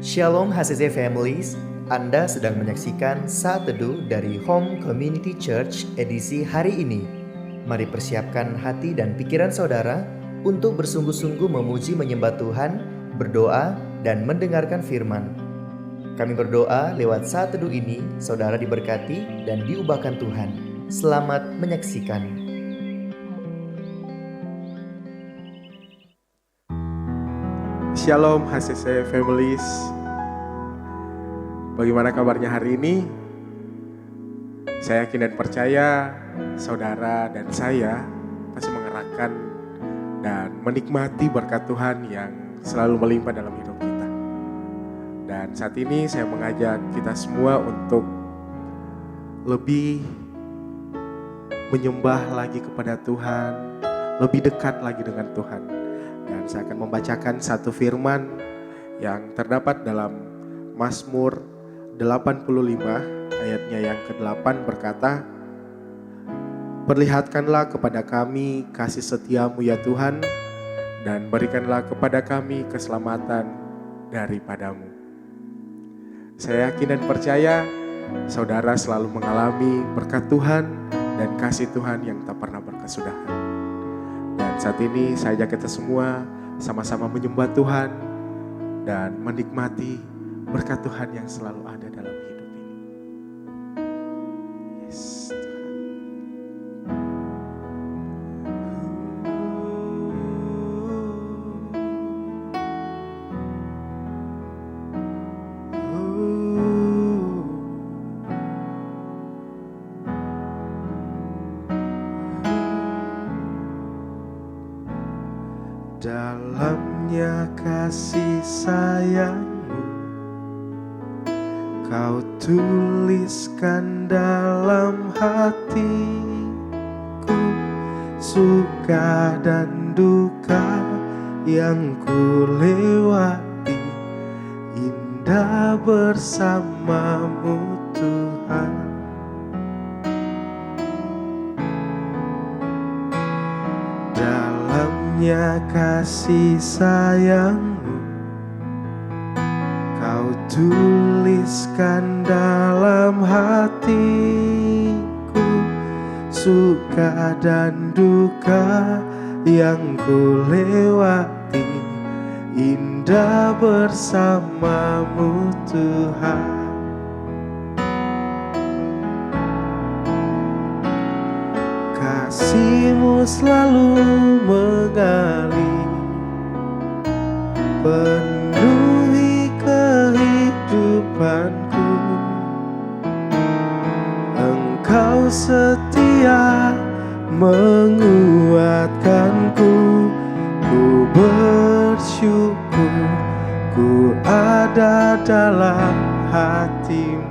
Shalom HCC Families, Anda sedang menyaksikan Saat Teduh dari Home Community Church edisi hari ini. Mari persiapkan hati dan pikiran saudara untuk bersungguh-sungguh memuji menyembah Tuhan, berdoa, dan mendengarkan firman. Kami berdoa lewat Saat Teduh ini, saudara diberkati dan diubahkan Tuhan. Selamat menyaksikan. Shalom HCC Families. Bagaimana kabarnya hari ini? Saya yakin dan percaya saudara dan saya pasti mengerahkan dan menikmati berkat Tuhan yang selalu melimpah dalam hidup kita. Dan saat ini saya mengajak kita semua untuk lebih menyembah lagi kepada Tuhan, lebih dekat lagi dengan Tuhan. Dan saya akan membacakan satu firman yang terdapat dalam Mazmur 85 ayatnya yang ke-8 berkata, "Perlihatkanlah kepada kami kasih setiamu ya Tuhan, dan berikanlah kepada kami keselamatan daripadamu." Saya yakin dan percaya saudara selalu mengalami berkat Tuhan dan kasih Tuhan yang tak pernah berkesudahan. Dan saat ini saya ajak kita semua sama-sama menyembah Tuhan dan menikmati berkat Tuhan yang selalu ada dalam hidup ini. Yes, dalamnya kasih sayangmu Kau tuliskan dalam hatiku, suka dan duka yang ku lewati, indah bersamamu Tuhan. Dalamnya kasih sayangmu Kau tuliskan dalam hatiku, suka dan duka yang ku lewati, indah bersamamu Tuhan. Kasih-Mu selalu mengalir, penuhi kehidupanku. Engkau setia menguatkanku, ku bersyukur ku ada dalam hati-Mu.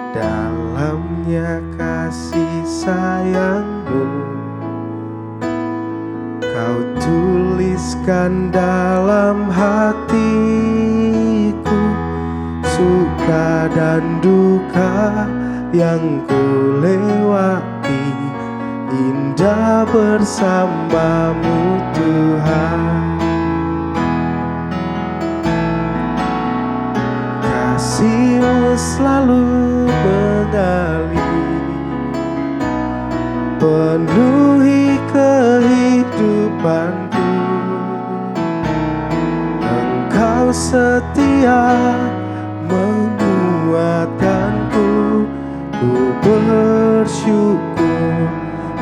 Dalamnya kasih sayangmu Kau tuliskan dalam hatiku, suka dan duka yang ku lewati, indah bersamamu Tuhan. Kasih-Mu selalu mengalir, penuhi kehidupanku. Engkau setia menguatkanku, ku bersyukur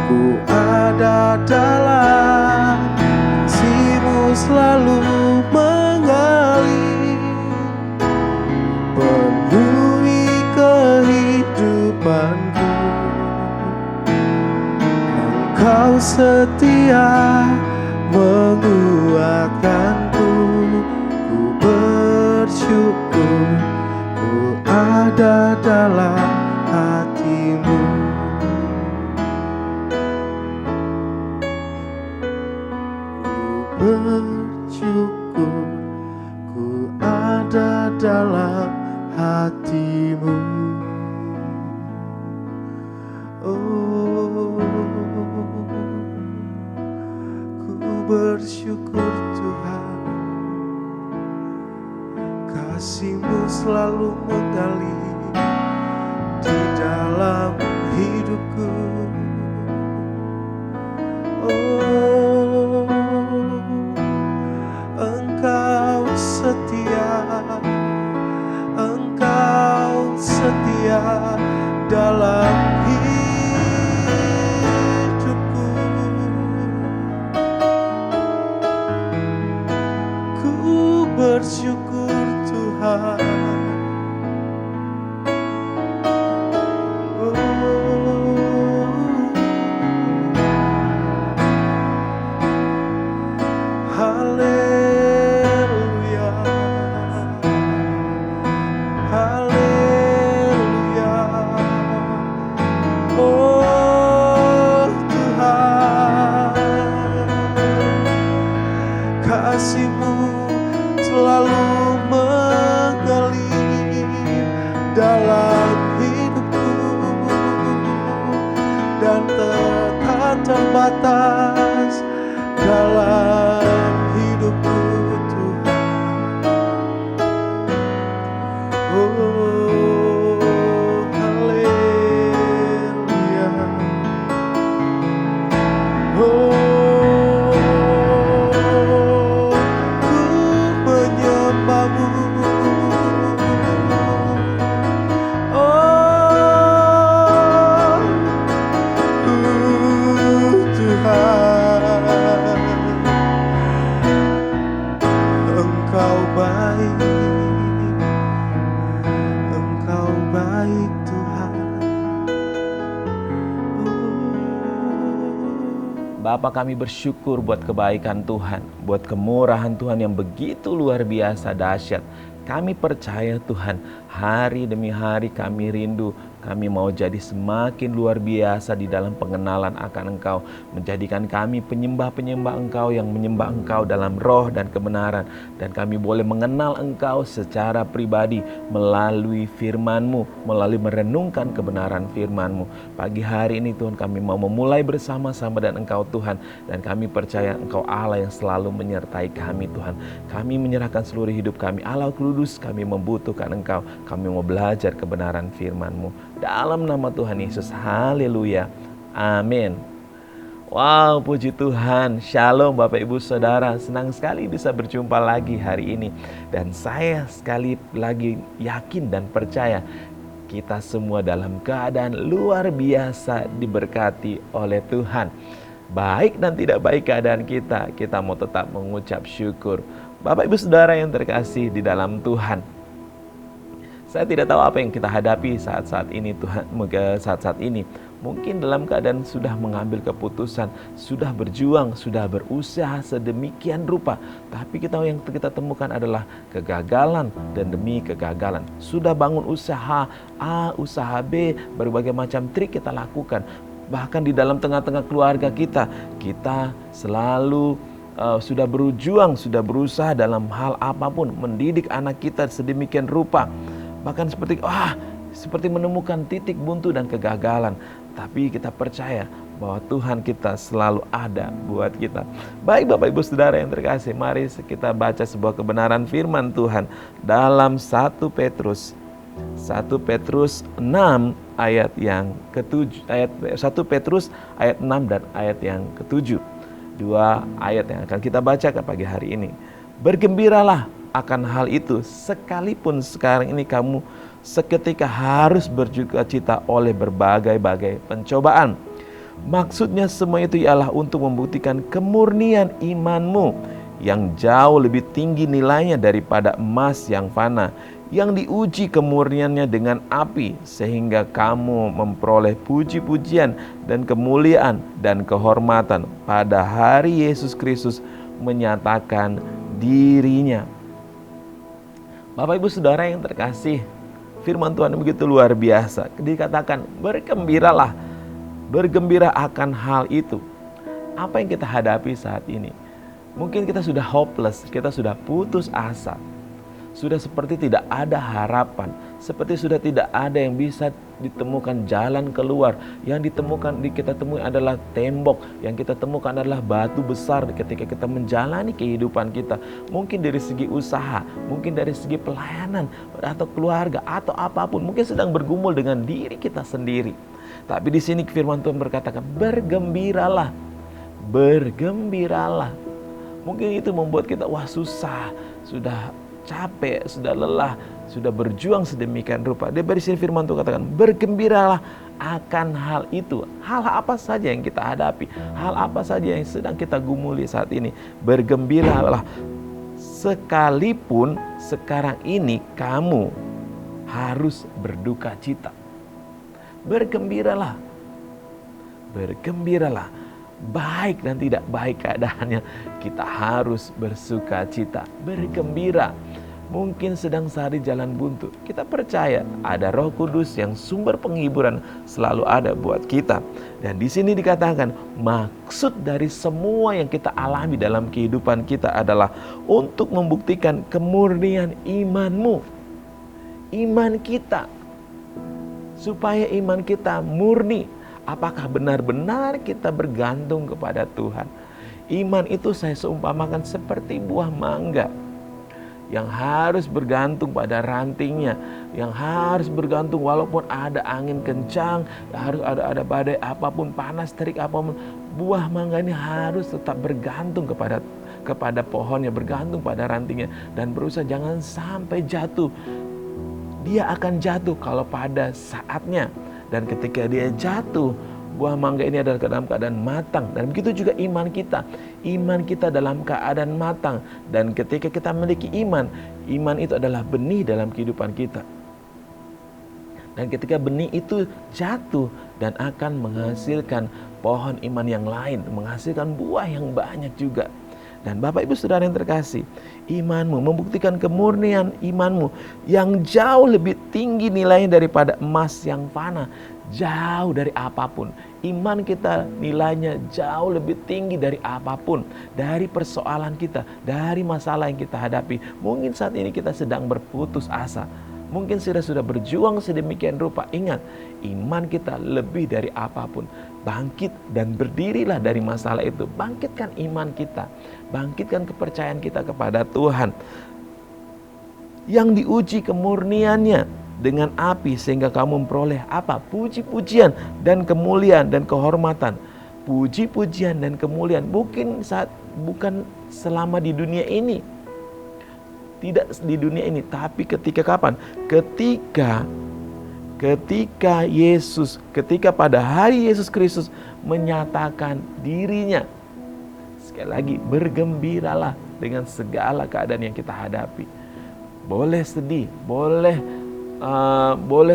ku ada dalam kasih-Mu selalu mengalir, penuhi kehidupanku. Engkau setia menguatkanku, ku bersyukur ku ada dalam hati-Mu. Ku bersyukur ku ada dalam hati-Mu. bersyukur Tuhan, kasih-Mu selalu mengalir di dalam hidupku. Oh, Engkau setia, Engkau setia dalam hidupku. Ku bersyukur Tuhan. Haleluya, haleluya. Oh Tuhan, kasih-Mu selalu mengalir dalam hidupku dan tak terbatas dalam hidupku Tuhan. Oh haleluya. Oh, ku menyembah-Mu. Oh Tuhan, Engkau baik, Engkau baik Tuhan. Bapa, kami bersyukur buat kebaikan Tuhan, buat kemurahan Tuhan yang begitu luar biasa dahsyat. Kami percaya Tuhan, hari demi hari kami rindu, kami mau jadi semakin luar biasa di dalam pengenalan akan Engkau, menjadikan kami penyembah-penyembah Engkau yang menyembah Engkau dalam roh dan kebenaran, dan kami boleh mengenal Engkau secara pribadi melalui firman-Mu, melalui merenungkan kebenaran firman-Mu. Pagi hari ini Tuhan, kami mau memulai bersama-sama dengan Engkau Tuhan, dan kami percaya Engkau Allah yang selalu menyertai kami Tuhan. Kami menyerahkan seluruh hidup kami, Allah Kudus, kami membutuhkan Engkau, kami mau belajar kebenaran firman-Mu. Dalam nama Tuhan Yesus, haleluya, amin. Wow, puji Tuhan. Shalom Bapak Ibu Saudara, senang sekali bisa berjumpa lagi hari ini. Dan saya sekali lagi yakin dan percaya kita semua dalam keadaan luar biasa diberkati oleh Tuhan. Baik dan tidak baik keadaan kita, kita mau tetap mengucap syukur. Bapak Ibu Saudara yang terkasih di dalam Tuhan, saya tidak tahu apa yang kita hadapi saat-saat ini Tuhan, saat-saat ini. Mungkin dalam keadaan sudah mengambil keputusan, sudah berjuang, sudah berusaha sedemikian rupa, tapi yang kita temukan adalah kegagalan dan demi kegagalan. Sudah bangun usaha A, usaha B, berbagai macam trik kita lakukan. Bahkan di dalam tengah-tengah keluarga kita selalu sudah berjuang, sudah berusaha dalam hal apapun, mendidik anak kita sedemikian rupa. Bahkan seperti menemukan titik buntu dan kegagalan. Tapi kita percaya bahwa Tuhan kita selalu ada buat kita. Baik Bapak Ibu Saudara yang terkasih, mari kita baca sebuah kebenaran firman Tuhan dalam 1 Petrus 6 ayat yang ke-7, 1 Petrus ayat 6 dan ayat yang ke-7. Dua ayat yang akan kita bacakan pagi hari ini. Bergembiralah akan hal itu, sekalipun sekarang ini kamu seketika harus berduka-cita oleh berbagai-bagai pencobaan. Maksudnya semua itu ialah untuk membuktikan kemurnian imanmu yang jauh lebih tinggi nilainya daripada emas yang fana, yang diuji kemurniannya dengan api, sehingga kamu memperoleh puji-pujian dan kemuliaan dan kehormatan pada hari Yesus Kristus menyatakan dirinya. Bapak Ibu Saudara yang terkasih, firman Tuhan begitu luar biasa. Dikatakan bergembiralah, bergembira akan hal itu. Apa yang kita hadapi saat ini? Mungkin kita sudah hopeless, kita sudah putus asa, sudah seperti tidak ada harapan, seperti sudah tidak ada yang bisa ditemukan jalan keluar. Yang kita temui adalah tembok, yang kita temukan adalah batu besar ketika kita menjalani kehidupan kita. Mungkin dari segi usaha, mungkin dari segi pelayanan atau keluarga atau apapun, mungkin sedang bergumul dengan diri kita sendiri. Tapi di sini firman Tuhan berkatakan, bergembiralah, bergembiralah. Mungkin itu membuat kita susah, sudah capek, sudah lelah, sudah berjuang sedemikian rupa. Dari sini firman Tuhan katakan, bergembiralah akan hal itu. Hal apa saja yang kita hadapi, hal apa saja yang sedang kita gumuli saat ini. Bergembiralah sekalipun sekarang ini kamu harus berduka cita. Bergembiralah, bergembiralah. Baik dan tidak baik keadaannya, kita harus bersuka cita, bergembira. Mungkin sedang sehari jalan buntu, kita percaya ada Roh Kudus yang sumber penghiburan selalu ada buat kita. Dan di sini dikatakan, maksud dari semua yang kita alami dalam kehidupan kita adalah untuk membuktikan kemurnian imanmu, iman kita, supaya iman kita murni. Apakah benar-benar kita bergantung kepada Tuhan? Iman itu saya seumpamakan seperti buah mangga yang harus bergantung pada rantingnya, yang harus bergantung walaupun ada angin kencang, harus ada badai apapun, panas terik apapun, buah mangga ini harus tetap bergantung kepada pohonnya, bergantung pada rantingnya, dan berusaha jangan sampai jatuh. Dia akan jatuh kalau pada saatnya. Dan ketika dia jatuh, buah mangga ini adalah dalam keadaan matang. Dan begitu juga iman kita. Iman kita dalam keadaan matang. Dan ketika kita memiliki iman, iman itu adalah benih dalam kehidupan kita. Dan ketika benih itu jatuh dan akan menghasilkan pohon iman yang lain, menghasilkan buah yang banyak juga. Dan Bapak Ibu Saudara yang terkasih, imanmu membuktikan kemurnian imanmu yang jauh lebih tinggi nilainya daripada emas yang fana, jauh dari apapun. Iman kita nilainya jauh lebih tinggi dari apapun, dari persoalan kita, dari masalah yang kita hadapi. Mungkin saat ini kita sedang berputus asa, mungkin sudah berjuang sedemikian rupa. Ingat, iman kita lebih dari apapun. Bangkit dan berdirilah dari masalah itu. Bangkitkan iman kita, bangkitkan kepercayaan kita kepada Tuhan yang diuji kemurniannya dengan api, sehingga kamu memperoleh apa? Puji-pujian dan kemuliaan dan kehormatan. Puji-pujian dan kemuliaan bukan selama di dunia ini, tidak di dunia ini, tapi ketika kapan? Ketika pada hari Yesus Kristus menyatakan dirinya. Sekali lagi, bergembiralah dengan segala keadaan yang kita hadapi. Boleh sedih, boleh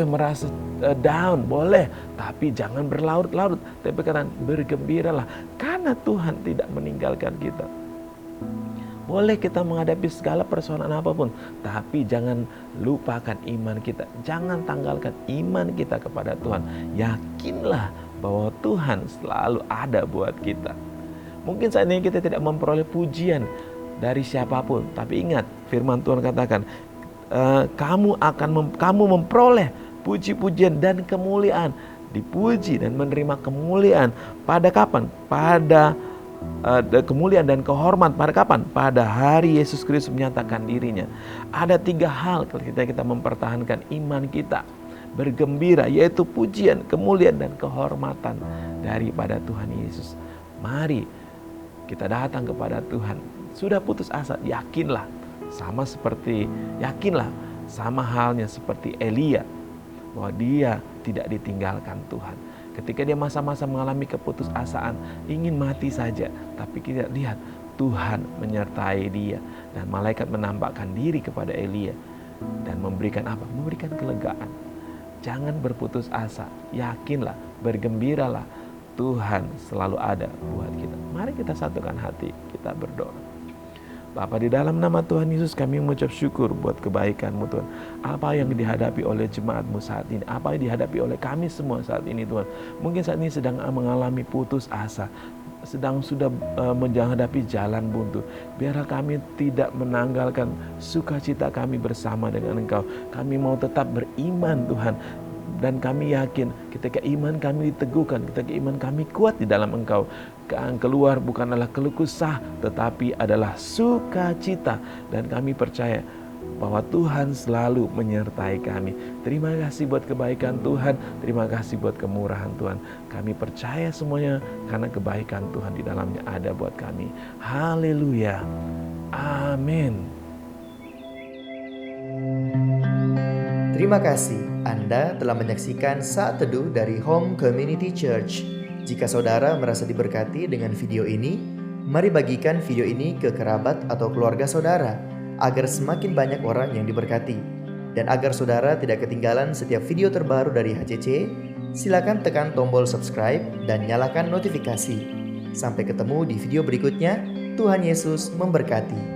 merasa down, boleh, tapi jangan berlarut-larut. Tapi katakan, bergembiralah karena Tuhan tidak meninggalkan kita. Boleh kita menghadapi segala persoalan apapun, tapi jangan lupakan iman kita. Jangan tanggalkan iman kita kepada Tuhan. Yakinlah bahwa Tuhan selalu ada buat kita. Mungkin saat ini kita tidak memperoleh pujian dari siapapun, tapi ingat, firman Tuhan katakan, kamu memperoleh puji-pujian dan kemuliaan. Dipuji dan menerima kemuliaan pada kapan? Pada kemuliaan dan kehormatan pada kapan? Pada hari Yesus Kristus menyatakan dirinya. Ada 3 hal ketika kita mempertahankan iman kita, bergembira, yaitu pujian, kemuliaan dan kehormatan daripada Tuhan Yesus. Mari kita datang kepada Tuhan. Sudah putus asa, yakinlah sama halnya seperti Elia, bahwa dia tidak ditinggalkan Tuhan. Ketika dia masa-masa mengalami keputusasaan, ingin mati saja, tapi kita lihat Tuhan menyertai dia, dan malaikat menampakkan diri kepada Elia dan memberikan apa? Memberikan kelegaan. Jangan berputus asa, yakinlah, bergembiralah, Tuhan selalu ada buat kita. Mari kita satukan hati, kita berdoa. Bapa, di dalam nama Tuhan Yesus kami mengucap syukur buat kebaikan-Mu Tuhan. Apa yang dihadapi oleh jemaat-Mu saat ini, apa yang dihadapi oleh kami semua saat ini Tuhan. Mungkin saat ini sedang mengalami putus asa, sedang sudah menghadapi jalan buntu. Biarlah kami tidak menanggalkan sukacita kami bersama dengan Engkau. Kami mau tetap beriman Tuhan. Dan kami yakin ketika iman kami diteguhkan, ketika iman kami kuat di dalam Engkau, keluar bukanlah keluh kesah, tetapi adalah sukacita. Dan kami percaya bahwa Tuhan selalu menyertai kami. Terima kasih buat kebaikan Tuhan, terima kasih buat kemurahan Tuhan. Kami percaya semuanya karena kebaikan Tuhan di dalamnya ada buat kami. Haleluya. Amin. Terima kasih Anda telah menyaksikan Saat Teduh dari Home Community Church. Jika saudara merasa diberkati dengan video ini, mari bagikan video ini ke kerabat atau keluarga saudara, agar semakin banyak orang yang diberkati. Dan agar saudara tidak ketinggalan setiap video terbaru dari HCC, silakan tekan tombol subscribe dan nyalakan notifikasi. Sampai ketemu di video berikutnya. Tuhan Yesus memberkati.